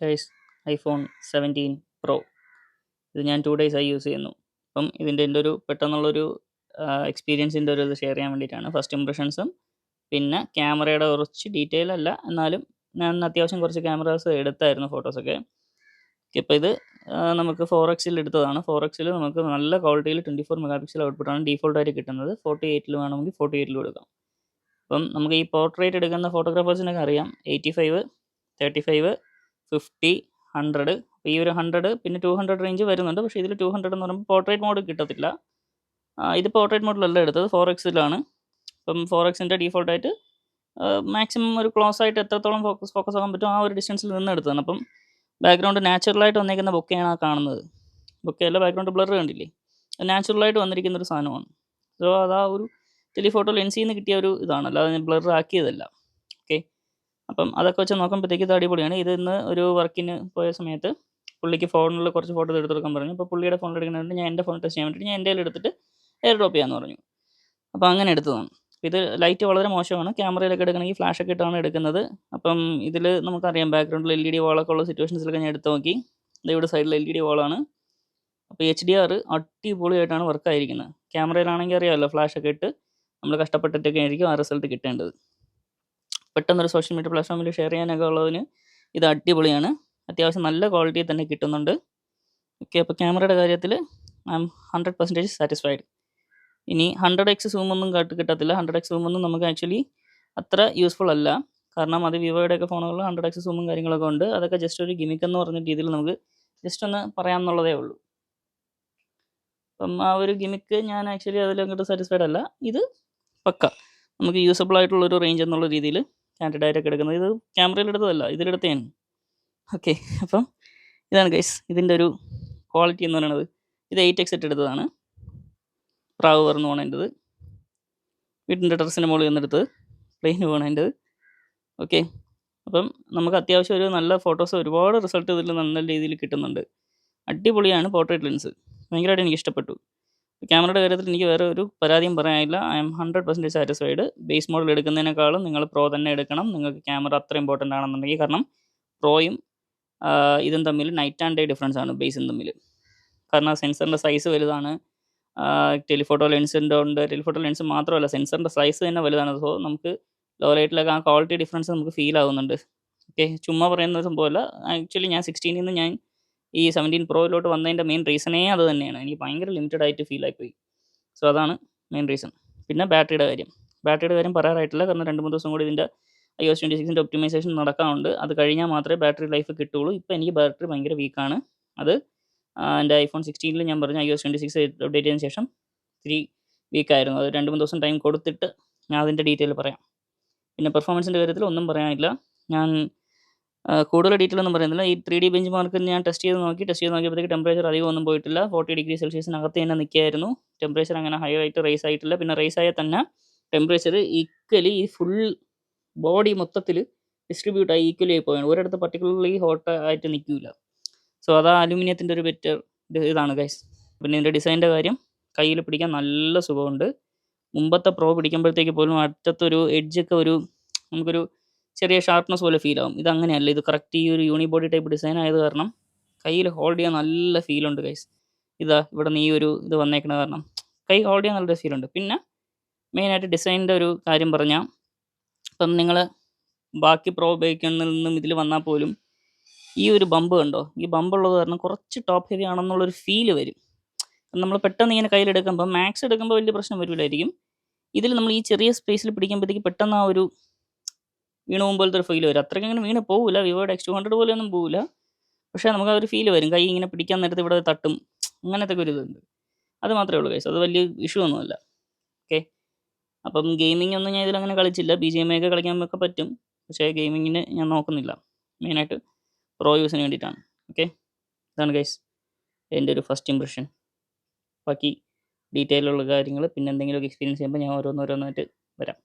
Guys, iPhone 17 pro ഇത് ഞാൻ 2 ഡേയ്സായി use ചെയ്യുന്നു. അപ്പം എൻ്റെ ഒരു പെട്ടെന്നുള്ളൊരു എക്സ്പീരിയൻസിൻ്റെ ഒരു ഇത് ഷെയർ ചെയ്യാൻ വേണ്ടിയിട്ടാണ്. ഫസ്റ്റ് ഇംപ്രഷൻസും പിന്നെ ക്യാമറയുടെ കുറച്ച് ഡീറ്റെയിൽ അല്ല, എന്നാലും ഞാൻ അത്യാവശ്യം കുറച്ച് ക്യാമറാസ് എടുത്തായിരുന്നു ഫോട്ടോസൊക്കെ. ഇപ്പോൾ ഇത് നമുക്ക് 4x എടുത്തതാണ്. 4x നമുക്ക് നല്ല ക്വാളിറ്റിയിൽ 24 മെഗാ പിക്സൽ ഔട്ട്പുട്ടാണ് ഡീഫോൾട്ടായിട്ട് കിട്ടുന്നത്. 48 വേണമെങ്കിൽ 48 എടുക്കാം. അപ്പം നമുക്ക് ഈ പോർട്രേറ്റ് എടുക്കുന്ന ഫോട്ടോഗ്രാഫേഴ്സിനൊക്കെ അറിയാം 85, 35, 50, 100. അപ്പോൾ ഈ ഒരു 100 പിന്നെ 200 റേഞ്ച് വരുന്നുണ്ട്. പക്ഷേ ഇതിൽ 200 എന്ന് പറയുമ്പോൾ പോർട്രേറ്റ് മോഡ് കിട്ടത്തില്ല. ഇത് പോർട്രേറ്റ് മോഡിലല്ല എടുത്തത്, 4x അപ്പം 4x ഡീഫോൾട്ടായിട്ട് മാക്സിമം ഒരു ക്ലോസ് ആയിട്ട് എത്രത്തോളം ഫോക്കസ് ആകാൻ പറ്റും ആ ഒരു ഡിസ്റ്റൻസിൽ നിന്ന് എടുത്തതാണ്. അപ്പം ബാക്ക്ഗ്രൗണ്ട് നാച്ചുറലായിട്ട് വന്നിരിക്കുന്ന ബൊക്കെയാണ് ആ കാണുന്നത്. ബൊക്കെയല്ല, ബാക്ക്ഗ്രൗണ്ട് ബ്ലർ കണ്ടില്ലേ, നാച്ചുറലായിട്ട് വന്നിരിക്കുന്ന ഒരു സാധനമാണ്. സോ അതാ ഒരു ടെലിഫോട്ടോ ലെൻസിൽ നിന്ന് കിട്ടിയ ഒരു ഇതാണ്, അല്ലാതെ ഞാൻ ബ്ലർ ആക്കിയതല്ല. ഓക്കെ, അപ്പം അതൊക്കെ വെച്ച് നോക്കുമ്പോഴത്തേക്ക് ഇത് അടിപൊളിയാണ്. ഇത് ഇന്ന് ഒരു വർക്കിന് പോയ സമയത്ത് പുള്ളിക്ക് ഫോണിൽ കുറച്ച് ഫോട്ടോസ് എടുത്തെടുക്കാൻ പറഞ്ഞു. അപ്പോൾ പുള്ളിയുടെ ഫോണിൽ എടുക്കുന്നുണ്ട്, ഞാൻ എൻ്റെ ഫോൺ ടെസ്റ്റ് ചെയ്യാൻ വേണ്ടിയിട്ട് ഞാൻ എൻ്റെ എടുത്തിട്ട് എയർ ഡ്രോപ്പ് ചെയ്യാമെന്ന് പറഞ്ഞു. അപ്പോൾ അങ്ങനെ എടുത്തതാണ്. ഇത് ലൈറ്റ് വളരെ മോശമാണ്. ക്യാമറയിലൊക്കെ എടുക്കണമെങ്കിൽ ഫ്ലാഷൊക്കെ ഇട്ടാണ് എടുക്കുന്നത്. അപ്പം ഇതിൽ നമുക്കറിയാം ബാക്ക്ഗ്രൗണ്ടിൽ LED വാളൊക്കെ ഉള്ള സിറ്റുവേഷൻസിലൊക്കെ ഞാൻ എടുത്ത് നോക്കി. ഇവിടെ സൈഡിൽ LED വാളാണ്. അപ്പോൾ HDR അടിപൊളിയായിട്ടാണ് വർക്കായിരിക്കുന്നത്. ക്യാമറയിലാണെങ്കിൽ അറിയാമല്ലോ, ഫ്ലാഷൊക്കെ ഇട്ട് നമ്മൾ കഷ്ടപ്പെട്ടിട്ടൊക്കെ ആയിരിക്കും ആ റിസൾട്ട് കിട്ടേണ്ടത്. പെട്ടെന്നൊരു സോഷ്യൽ മീഡിയ പ്ലാറ്റ്ഫോമിൽ ഷെയർ ചെയ്യാനൊക്കെ ഉള്ളതിന് ഇത് അടിപൊളിയാണ്. അത്യാവശ്യം നല്ല ക്വാളിറ്റിയിൽ തന്നെ കിട്ടുന്നുണ്ട്. ഓക്കെ, അപ്പോൾ ക്യാമറയുടെ കാര്യത്തിൽ ഐ എം 100% സാറ്റിസ്ഫൈഡ്. ഇനി 100x സൂമൊന്നും കിട്ടത്തില്ല. 100x സൂമൊന്നും നമുക്ക് ആക്ച്വലി അത്ര യൂസ്ഫുൾ അല്ല. കാരണം അത് വിവോയുടെയൊക്കെ ഫോണുകളിൽ 100x സൂമും കാര്യങ്ങളൊക്കെ ഉണ്ട്. അതൊക്കെ ജസ്റ്റ് ഒരു ഗിമിക്ക് എന്ന് പറഞ്ഞ രീതിയിൽ നമുക്ക് ജസ്റ്റ് ഒന്ന് പറയാമെന്നുള്ളതേ ഉള്ളൂ. അപ്പം ആ ഒരു ഗിമിക്ക് ഞാൻ ആക്ച്വലി അതിലങ്ങോട്ട് സാറ്റിസ്ഫൈഡ് അല്ല. ഇത് പക്ക നമുക്ക് യൂസബിൾ ആയിട്ടുള്ളൊരു റേഞ്ച് എന്നുള്ള രീതിയിൽ കാൻഡിഡായിട്ടൊക്കെ എടുക്കുന്നത്. ഇത് ക്യാമറയിൽ എടുത്തതല്ല, ഇതിലെടുത്തതാണ്. ഓക്കെ, അപ്പം ഇതാണ് ഗൈസ് ഇതിൻ്റെ ഒരു ക്വാളിറ്റി എന്ന് പറയുന്നത്. ഇത് 8x എടുത്തതാണ്. പ്രാവ് പറന്ന് പോകണേണ്ടത്, വീട്ടിൻ്റെ ടെറസിൻ്റെ മുകളിൽ നിന്നെടുത്തത്, പ്ലെയിന് പോകണേണ്ടത്. ഓക്കെ, അപ്പം നമുക്ക് അത്യാവശ്യം ഒരു നല്ല ഫോട്ടോസ്, ഒരുപാട് റിസൾട്ട് ഇതിൽ നല്ല രീതിയിൽ കിട്ടുന്നുണ്ട്. അടിപൊളിയാണ് പോർട്രേറ്റ് ലെൻസ്, ഭയങ്കരമായിട്ട് എനിക്ക് ഇഷ്ടപ്പെട്ടു. ക്യാമറയുടെ കാര്യത്തിൽ എനിക്ക് വേറെ ഒരു പരാതിയും പറയാനില്ല. I am 100% satisfied. Base model എടുക്കുന്നതിനേക്കാളും നിങ്ങൾ പ്രോ തന്നെ എടുക്കണം. നിങ്ങൾക്ക് ക്യാമറ അത്ര ഇമ്പോർട്ടൻ്റ് ആണെന്നുണ്ടെങ്കിൽ. കാരണം പ്രോയും ഇതും തമ്മിൽ നൈറ്റ് ആൻഡ് ഡേ ഡിഫറൻസ് ആണ് ബേസും തമ്മിൽ. കാരണം സെൻസറിൻ്റെ സൈസ് വലുതാണ്. ടെലിഫോട്ടോ ലെൻസിൻ്റെ ഉണ്ട്. ടെലിഫോട്ടോ ലെൻസ് മാത്രമല്ല, സെൻസറിൻ്റെ സൈസ് തന്നെ വലുതാണ്. സോ നമുക്ക് ലോ ലൈറ്റിലൊക്കെ ആ ക്വാളിറ്റി ഡിഫറൻസ് നമുക്ക് ഫീൽ ആവുന്നുണ്ട്. ഓക്കെ, ചുമ്മാ പറയുന്ന സംഭവമല്ല. ആക്ച്വലി ഞാൻ 16 നിന്ന് ഞാൻ ഈ 17 പ്രോയിലോട്ട് വന്നതിൻ്റെ മെയിൻ റീസണേ അത് തന്നെയാണ്. എനിക്ക് ഭയങ്കര ലിമിറ്റഡ് ആയിട്ട് ഫീൽ ആയിപ്പോയി. സോ അതാണ് മെയിൻ റീസൺ. പിന്നെ ബാറ്ററിയുടെ കാര്യം പറയാറായിട്ടില്ല. കാരണം 2-3 ദിവസം കൂടി ഇതിൻ്റെ iOS 26 ഒപ്റ്റിമൈസേഷൻ നടക്കാറുണ്ട്. അത് കഴിഞ്ഞാൽ മാത്രമേ ബാറ്ററി ലൈഫ് കിട്ടുള്ളൂ. ഇപ്പോൾ എനിക്ക് ബാറ്ററി ഭയങ്കര വീക്കാണ്. അത് എൻ്റെ iPhone 16 ഞാൻ പറഞ്ഞ iOS 26 അപ്ഡേറ്റ് ചെയ്തതിന് ശേഷം 3 വീക്കായിരുന്നു. അത് 2-3 ദിവസം ടൈം കൊടുത്തിട്ട് ഞാൻ അതിൻ്റെ ഡീറ്റെയിൽ പറയാം. പിന്നെ പെർഫോമൻസിൻ്റെ കാര്യത്തിൽ ഒന്നും പറയാനില്ല. ഞാൻ കൂടുതൽ ഡീറ്റെയിൽ ഒന്നും പറയുന്നില്ല. ഈ 3D ബെഞ്ച് മാർക്ക് ഞാൻ ടെസ്റ്റ് ചെയ്ത് നോക്കിയപ്പോഴത്തേക്ക് ടെമ്പറേച്ചർ അധികം ഒന്നും പോയിട്ടില്ല. 40°C തന്നെ നിൽക്കുകയായിരുന്നു. ടെമ്പറേച്ചർ അങ്ങനെ ഹൈ ആയിട്ട് റേസ് ആയിട്ടില്ല. പിന്നെ റേസ് ആയാൽ തന്നെ ടെമ്പറേച്ചർ ഈക്വലി ഈ ഫുൾ ബോഡി മൊത്തത്തിൽ ഡിസ്ട്രിബ്യൂട്ട് ആയി ഈക്വലി ആയി പോയാണ്. ഒരിടത്ത് പർട്ടിക്കുലർലി ഹോട്ട് ആയിട്ട് നിൽക്കില്ല. സോ അതാ അലുമിനിയത്തിൻ്റെ ഒരു ബെറ്റർ ഇതാണ് ഗൈസ്. പിന്നെ ഇതിൻ്റെ ഡിസൈനിൻ്റെ കാര്യം, കയ്യിൽ പിടിക്കാൻ നല്ല സുഖമുണ്ട്. മുമ്പത്തെ പ്രോ പിടിക്കുമ്പോഴത്തേക്ക് പോലും അറ്റത്തൊരു എഡ്ജൊക്കെ നമുക്കൊരു ചെറിയ ഷാർപ്നെസ് പോലെ ഫീൽ ആവും. ഇതങ്ങനെയല്ല. ഇത് കറക്റ്റ് ഈ ഒരു യൂണിബോഡി ടൈപ്പ് ഡിസൈൻ ആയത് കാരണം കയ്യിൽ ഹോൾഡ് ചെയ്യാൻ നല്ല ഫീലുണ്ട് ഗൈസ്. ഇവിടെ നിന്ന് ഈ ഒരു ഇത് വന്നേക്കണ കാരണം കൈ ഹോൾഡ് ചെയ്യാൻ നല്ല ഫീലുണ്ട്. പിന്നെ മെയിനായിട്ട് ഡിസൈനിൻ്റെ ഒരു കാര്യം പറഞ്ഞാൽ, ഇപ്പം നിങ്ങൾ ബാക്കി പ്രോ ഉപയോഗിക്കുന്നതിൽ നിന്നും ഇതിൽ വന്നാൽ പോലും ഈ ഒരു ബമ്പ് കണ്ടോ, ഈ ബമ്പുള്ളത് കാരണം കുറച്ച് ടോപ്പ് ഹെവി ആണെന്നുള്ളൊരു ഫീല് വരും. നമ്മൾ പെട്ടെന്ന് ഇങ്ങനെ കയ്യിലെടുക്കുമ്പോൾ മാക്സ് എടുക്കുമ്പോൾ വലിയ പ്രശ്നം വരില്ലായിരിക്കും. ഇതിൽ നമ്മൾ ഈ ചെറിയ സ്പേസിൽ പിടിക്കുമ്പോഴത്തേക്ക് പെട്ടെന്ന് ആ ഒരു വീണ് പോകുമ്പോഴത്തെ ഒരു ഫീൽ വരും. അത്രയ്ക്ക് അങ്ങനെ വീണ് പോകില്ല, വിവോയുടെ X200 പോലെയൊന്നും പോകില്ല. പക്ഷേ നമുക്ക് ആ ഒരു ഫീൽ വരും. കൈ ഇങ്ങനെ പിടിക്കാൻ നേരത്ത് ഇവിടെ തട്ടും, അങ്ങനത്തെ ഒരു ഇതുണ്ട്. അത് മാത്രമേ ഉള്ളൂ ഗൈസ്, അത് വലിയ ഇഷ്യൂ ഒന്നുമല്ല. ഓക്കെ, അപ്പം ഗെയിമിംഗ് ഒന്നും ഞാൻ ഇതിലങ്ങനെ കളിച്ചില്ല. BGMI ഒക്കെ കളിക്കാനൊക്കെ പറ്റും, പക്ഷേ ഗെയിമിങ്ങിന് ഞാൻ നോക്കുന്നില്ല. മെയിനായിട്ട് പ്രോ യൂസിന് വേണ്ടിയിട്ടാണ്. ഓക്കെ, ഇതാണ് ഗൈസ് എൻ്റെ ഒരു ഫസ്റ്റ് ഇംപ്രഷൻ. ബാക്കി ഡീറ്റെയിലുള്ള കാര്യങ്ങൾ പിന്നെ എന്തെങ്കിലുമൊക്കെ എക്സ്പീരിയൻസ് ചെയ്യുമ്പോൾ ഞാൻ ഓരോന്നോരോന്നായിട്ട് വരാം.